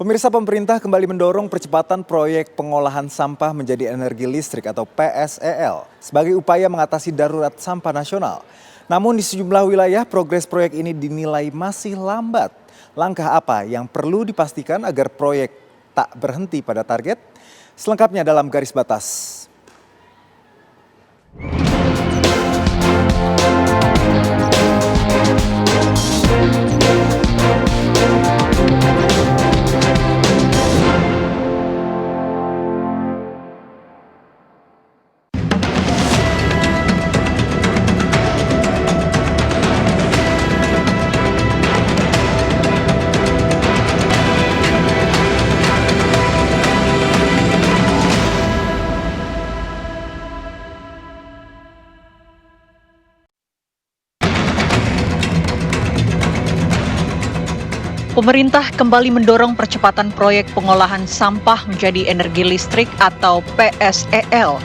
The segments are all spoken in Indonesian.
Pemirsa, pemerintah kembali mendorong percepatan proyek pengolahan sampah menjadi energi listrik atau PSEL sebagai upaya mengatasi darurat sampah nasional. Namun di sejumlah wilayah progres proyek ini dinilai masih lambat. Langkah apa yang perlu dipastikan agar proyek tak berhenti pada target? Selengkapnya dalam Garis Batas. Pemerintah kembali mendorong percepatan proyek pengolahan sampah menjadi energi listrik atau PSEL.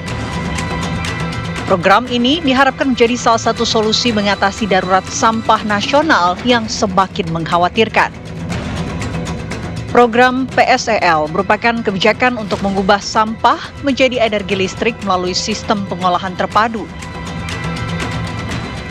Program ini diharapkan menjadi salah satu solusi mengatasi darurat sampah nasional yang semakin mengkhawatirkan. Program PSEL merupakan kebijakan untuk mengubah sampah menjadi energi listrik melalui sistem pengolahan terpadu.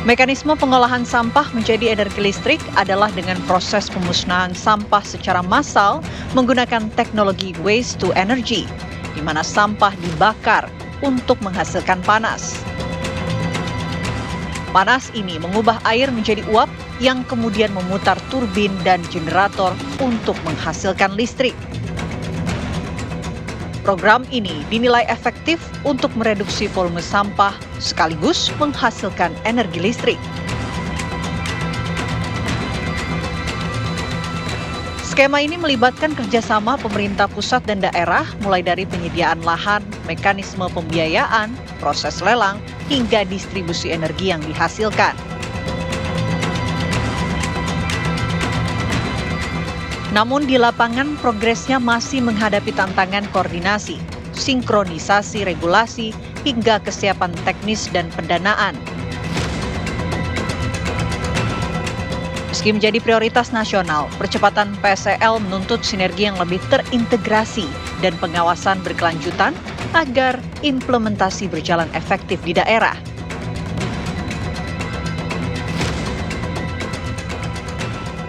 Mekanisme pengolahan sampah menjadi energi listrik adalah dengan proses pemusnahan sampah secara massal menggunakan teknologi waste to energy, di mana sampah dibakar untuk menghasilkan panas. Panas ini mengubah air menjadi uap yang kemudian memutar turbin dan generator untuk menghasilkan listrik. Program ini dinilai efektif untuk mereduksi volume sampah sekaligus menghasilkan energi listrik. Skema ini melibatkan kerjasama pemerintah pusat dan daerah, mulai dari penyediaan lahan, mekanisme pembiayaan, proses lelang, hingga distribusi energi yang dihasilkan. Namun di lapangan progresnya masih menghadapi tantangan koordinasi, sinkronisasi regulasi, hingga kesiapan teknis dan pendanaan. Meski menjadi prioritas nasional, percepatan PSEL menuntut sinergi yang lebih terintegrasi dan pengawasan berkelanjutan agar implementasi berjalan efektif di daerah.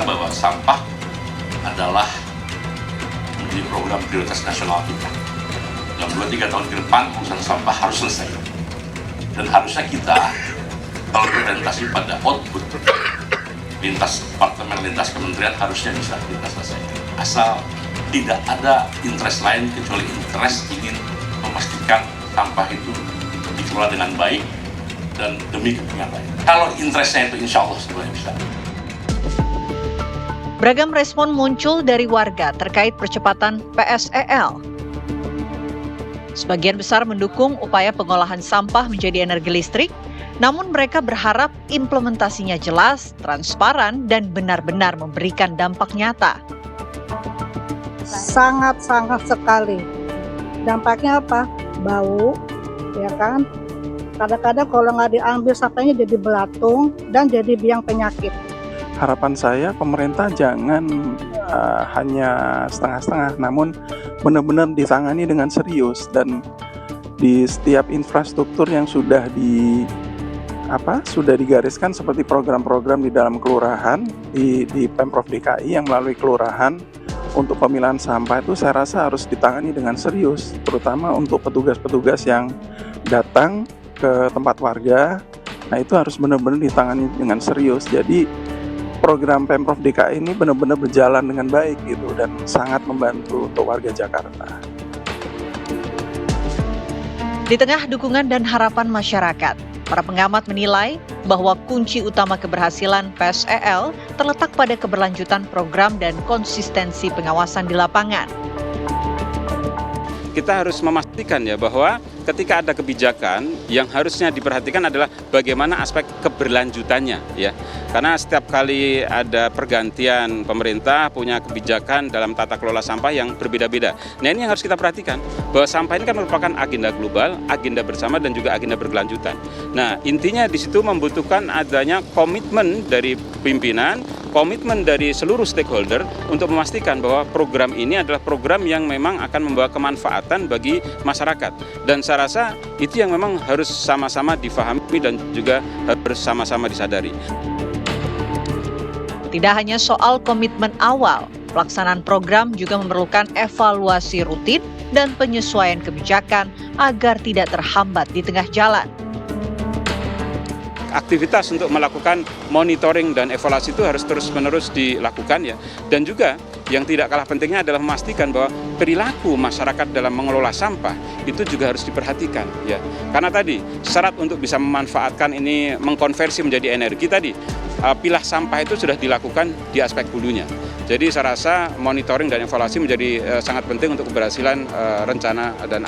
Bahwa sampah adalah menjadi program prioritas nasional kita. Dalam 2-3 tahun ke depan, urusan sampah harus selesai. Dan harusnya kita, kalau berorientasi pada output, lintas departemen, lintas kementerian harusnya bisa kita selesaikan. Asal tidak ada interest lain kecuali interest ingin memastikan sampah itu dikelola dengan baik dan demi kepentingan lain. Kalau interestnya itu insya Allah semuanya bisa. Beragam respon muncul dari warga terkait percepatan PSEL. Sebagian besar mendukung upaya pengolahan sampah menjadi energi listrik, namun mereka berharap implementasinya jelas, transparan, dan benar-benar memberikan dampak nyata. Sangat-sangat sekali. Dampaknya apa? Bau, ya kan? Kadang-kadang kalau nggak diambil sampahnya jadi belatung dan jadi biang penyakit. Harapan saya pemerintah jangan hanya setengah-setengah, namun benar-benar ditangani dengan serius, dan di setiap infrastruktur yang sudah digariskan seperti program-program di dalam kelurahan di Pemprov DKI yang melalui kelurahan untuk pemilahan sampah itu saya rasa harus ditangani dengan serius, terutama untuk petugas-petugas yang datang ke tempat warga. Nah, itu harus benar-benar ditangani dengan serius. Jadi program Pemprov DKI ini benar-benar berjalan dengan baik gitu dan sangat membantu untuk warga Jakarta. Di tengah dukungan dan harapan masyarakat, para pengamat menilai bahwa kunci utama keberhasilan PSEL terletak pada keberlanjutan program dan konsistensi pengawasan di lapangan. Kita harus memastikan ya bahwa ketika ada kebijakan yang harusnya diperhatikan adalah bagaimana aspek keberlanjutannya ya. Karena setiap kali ada pergantian pemerintah punya kebijakan dalam tata kelola sampah yang berbeda-beda. Nah, ini yang harus kita perhatikan bahwa sampah ini kan merupakan agenda global, agenda bersama dan juga agenda berkelanjutan. Nah, intinya di situ membutuhkan adanya komitmen dari pimpinan komitmen dari seluruh stakeholder untuk memastikan bahwa program ini adalah program yang memang akan membawa kemanfaatan bagi masyarakat. Dan saya rasa itu yang memang harus sama-sama difahami dan juga harus sama-sama disadari. Tidak hanya soal komitmen awal, pelaksanaan program juga memerlukan evaluasi rutin dan penyesuaian kebijakan agar tidak terhambat di tengah jalan. Aktivitas untuk melakukan monitoring dan evaluasi itu harus terus-menerus dilakukan ya. Dan juga yang tidak kalah pentingnya adalah memastikan bahwa perilaku masyarakat dalam mengelola sampah itu juga harus diperhatikan ya. Karena tadi syarat untuk bisa memanfaatkan ini, mengkonversi menjadi energi tadi, pilah sampah itu sudah dilakukan di aspek hulunya. Jadi saya rasa monitoring dan evaluasi menjadi sangat penting untuk keberhasilan rencana dan